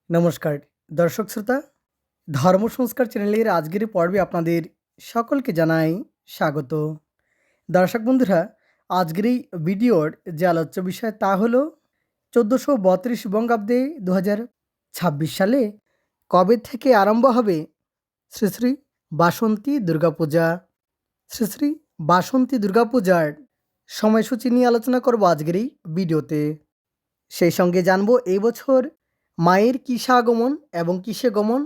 নমস্কার দর্শক শ্রোতা, ধর্ম সংস্কার চ্যানেলের আজকের পর্বে আপনাদের সকলকে জানাই স্বাগত। দর্শক বন্ধুরা, আজকের এই ভিডিওর যে আলোচ্য বিষয় তা হলো 1432 বঙ্গাব্দে 2026 সালে কবে থেকে আরম্ভ হবে শ্রী শ্রী বাসন্তী দুর্গাপূজা। শ্রী শ্রী বাসন্তী দুর্গাপূজার সময়সূচি নিয়ে আলোচনা করব আজকের এই ভিডিওতে। সেই সঙ্গে জানব এই বছর মায়ের কিসে আগমন এবং কিসে গমন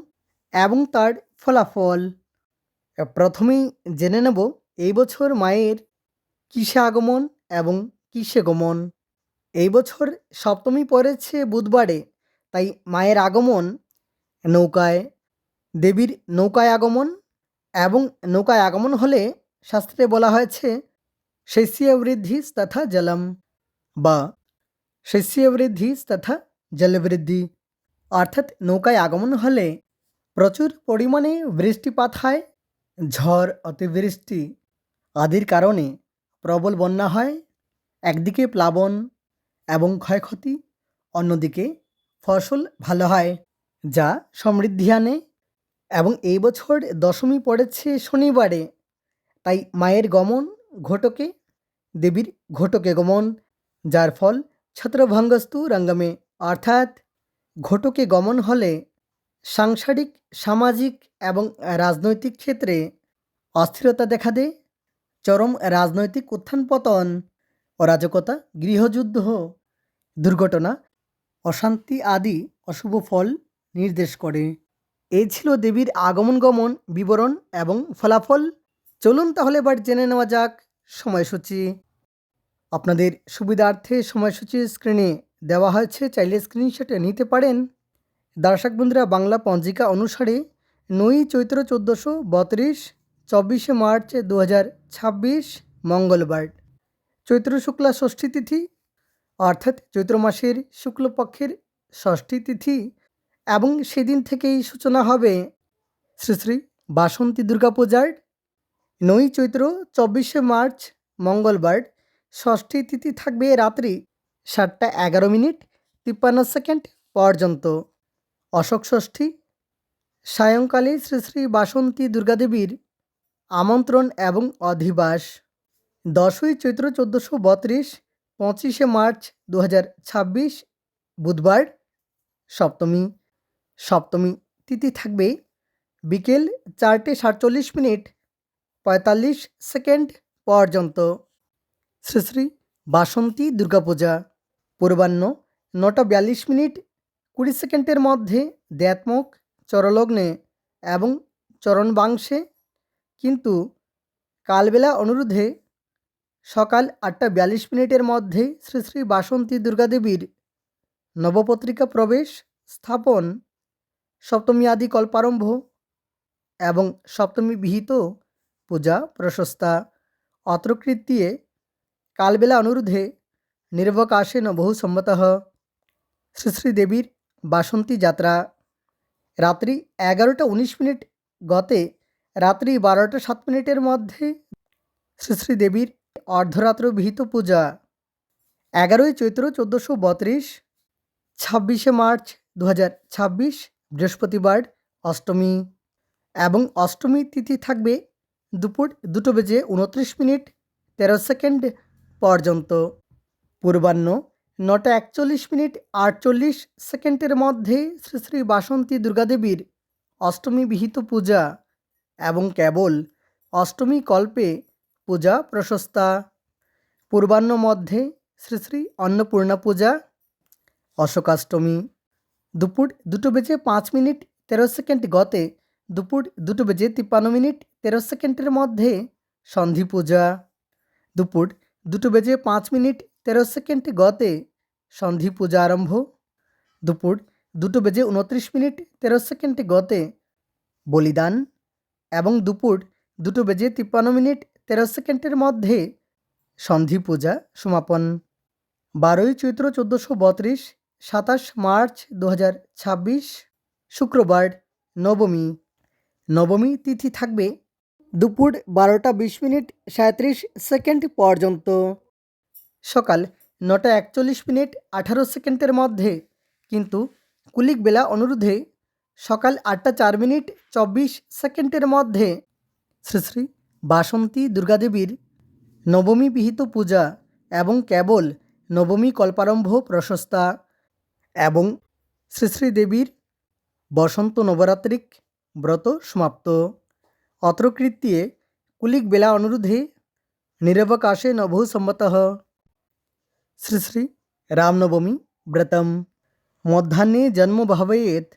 এবং তার ফলাফল। প্রথমেই জেনে নেব এই বছর মায়ের কিসে আগমন এবং কিসে গমন। এই বছর সপ্তমী পড়েছে বুধবারে, তাই মায়ের আগমন নৌকায়। দেবীর নৌকায় আগমন এবং নৌকায় আগমন হলে শাস্ত্রে বলা হয়েছে শস্য বৃদ্ধি তথা জলম বা শস্য বৃদ্ধি তথা জলবৃদ্ধি, অর্থাৎ নৌকায় আগমন হলে প্রচুর পরিমাণে বৃষ্টিপাত হয়। ঝড়, অতিবৃষ্টি আদির কারণে প্রবল বন্যা হয়। একদিকে প্লাবন এবং ক্ষয়ক্ষতি, অন্যদিকে ফসল ভালো হয়, যা সমৃদ্ধি আনে। এবং এই বছর দশমী পড়েছে শনিবারে, তাই মায়ের গমন ঘটকে, দেবীর ঘটকে গমন, যার ফল ছত্রভঙ্গস্তু রঙ্গমে, অর্থাৎ ঘটকে গমন হলে সাংসারিক, সামাজিক এবং রাজনৈতিক ক্ষেত্রে অস্থিরতা দেখা দেয়। চরম রাজনৈতিক উত্থান পতন, অরাজকতা, গৃহযুদ্ধ, দুর্ঘটনা, অশান্তি আদি অশুভ ফল নির্দেশ করে। এই ছিল দেবীর আগমন গমন বিবরণ এবং ফলাফল। চলুন তাহলে এবার জেনে নেওয়া যাক সময়সূচি। আপনাদের সুবিধার্থে সময়সূচি স্ক্রিনে দেওয়া হয়েছে, চাইলে স্ক্রিনশটে নিতে পারেন। দর্শক বন্ধুরা, বাংলা পঞ্জিকা অনুসারে 9 চৈত্র 1432, 24 মার্চ 2026 মঙ্গলবার, চৈত্র শুক্লা ষষ্ঠী তিথি, অর্থাৎ চৈত্র মাসের শুক্লপক্ষের ষষ্ঠী তিথি, এবং সেদিন থেকেই সূচনা হবে শ্রী শ্রী বাসন্তী দুর্গাপূজার। 9 চৈত্র 24 মার্চ মঙ্গলবার ষষ্ঠী তিথি থাকবে রাত্রি 7:11 পর্যন্ত। অশোক ষষ্ঠী সায়ংকালে শ্রী শ্রী বাসন্তী দুর্গাদেবীর আমন্ত্রণ এবং অধিবাস। 10ই চৈত্র 1432, 25 মার্চ 2026 বুধবার সপ্তমী। সপ্তমী তিথি থাকবে বিকেল 4:47 পর্যন্ত। শ্রী শ্রী বাসন্তী দুর্গাপূজা পূর্বাহ্ন 9:42 মধ্যে দ্যাত্মক, চরলগ্নে এবং চরণবাংশে, কিন্তু কালবেলা অনুরোধে সকাল 8:42 মধ্যে শ্রী শ্রী বাসন্তী দুর্গাদেবীর নবপত্রিকা প্রবেশ, স্থাপন, সপ্তমী আদি কল্পারম্ভ এবং সপ্তমী বিহিত পূজা প্রশস্তা। অত্রকৃত্যে কালবেলা অনুরোধে নির্বকাশেন বহু সম্মতঃ। শ্রী শ্রী দেবীর বাসন্তী যাত্রা রাত্রি 11:19 গতে রাত্রি 12:07 মধ্যে শ্রী শ্রী দেবীর অর্ধরাত্র বিহিত পূজা। 11ই চৈত্র 1432, 26 মার্চ 2026 বৃহস্পতিবার অষ্টমী, এবং অষ্টমী তিথি থাকবে দুপুর 2:29 পর্যন্ত। পূর্বাহ্ন 9:41 মধ্যে শ্রী শ্রী বাসন্তী দুর্গাদেবীর অষ্টমী বিহিত পূজা এবং কেবল অষ্টমী কল্পে পূজা প্রশস্তা। পূর্বাহ্ন মধ্যে শ্রী শ্রী অন্নপূর্ণা পূজা। অশোকাষ্টমী দুপুর 2:05 গতে দুপুর 2:53 মধ্যে সন্ধি পূজা। দুপুর 2:05 গতে সন্ধি পূজা আরম্ভ। দুপুর 2:29 গতে বলিদান এবং দুপুর 2:53 মধ্যে সন্ধি পূজা সমাপন। 12ই চৈত্র 1432, 27 মার্চ 2026 শুক্রবার নবমী। নবমী তিথি থাকবে দুপুর 12:20 পর্যন্ত। সকাল 9:41 18 মধ্যে, কিন্তু কুলিক বেলা অনুরোধে সকাল 8:04:24 মধ্যে শ্রী শ্রী বাসন্তী দুর্গাদেবীর নবমী বিহিত পূজা এবং কেবল নবমী কল্পারম্ভ প্রশস্তা এবং শ্রী শ্রী দেবীর বসন্ত নবরাত্রিক ব্রত সমাপ্ত। অত্র কৃত্যে কুলিক বেলা অনুরোধে নিরবকাশে নভো সম্মতঃ শ্রী শ্রী রামনবমী ব্রতম মধ্যাহ্নে জন্ম ভাবয়েত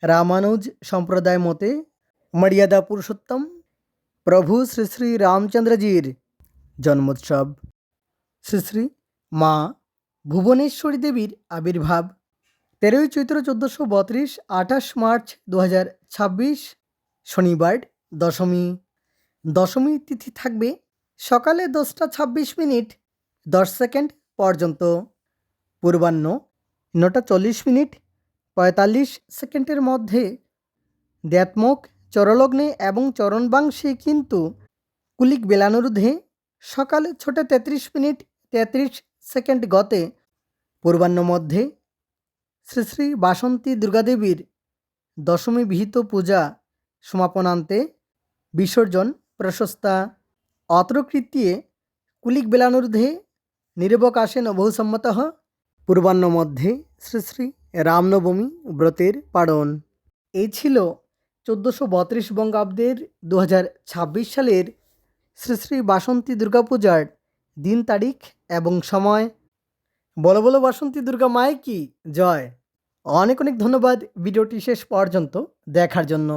রামানুজ সম্প্রদায় মতে মর্যাদা পুরুষোত্তম প্রভু শ্রী শ্রী রামচন্দ্রজির জন্মোৎসব। শ্রী শ্রী মা ভুবনেশ্বরী দেবীর আবির্ভাব 13ই চৈত্র 1432, 28 মার্চ 2026 শনিবার দশমী। দশমী তিথি থাকবে সকালে 10:26 পর্যন্ত। পূর্বাহ্ন 9:40 মধ্যে দ্যাত্মক চরলগ্নে এবং চরণবাংশে, কিন্তু কুলিক বেলানুরোধে সকালে 6:33 গতে পূর্বাহ্ন মধ্যে শ্রী শ্রী বাসন্তী দুর্গাদেবীর দশমী বিহিত পূজা সমাপনান্তে বিসর্জন প্রশস্তা। অত্র কৃত্যে কুলিক বেলানুরোধে নিরবকাশে নভো সম্মতঃ পূর্বাহ্ন মধ্যে শ্রী শ্রী রামনবমী ব্রতের পালন। এই ছিল 1432 বঙ্গাব্দের 2026 সালের শ্রী শ্রী বাসন্তী দুর্গাপূজার দিন, তারিখ এবং সময়। বলো বলো বাসন্তী দুর্গা মায়ে কি জয়। অনেক অনেক ধন্যবাদ ভিডিওটি শেষ পর্যন্ত দেখার জন্য।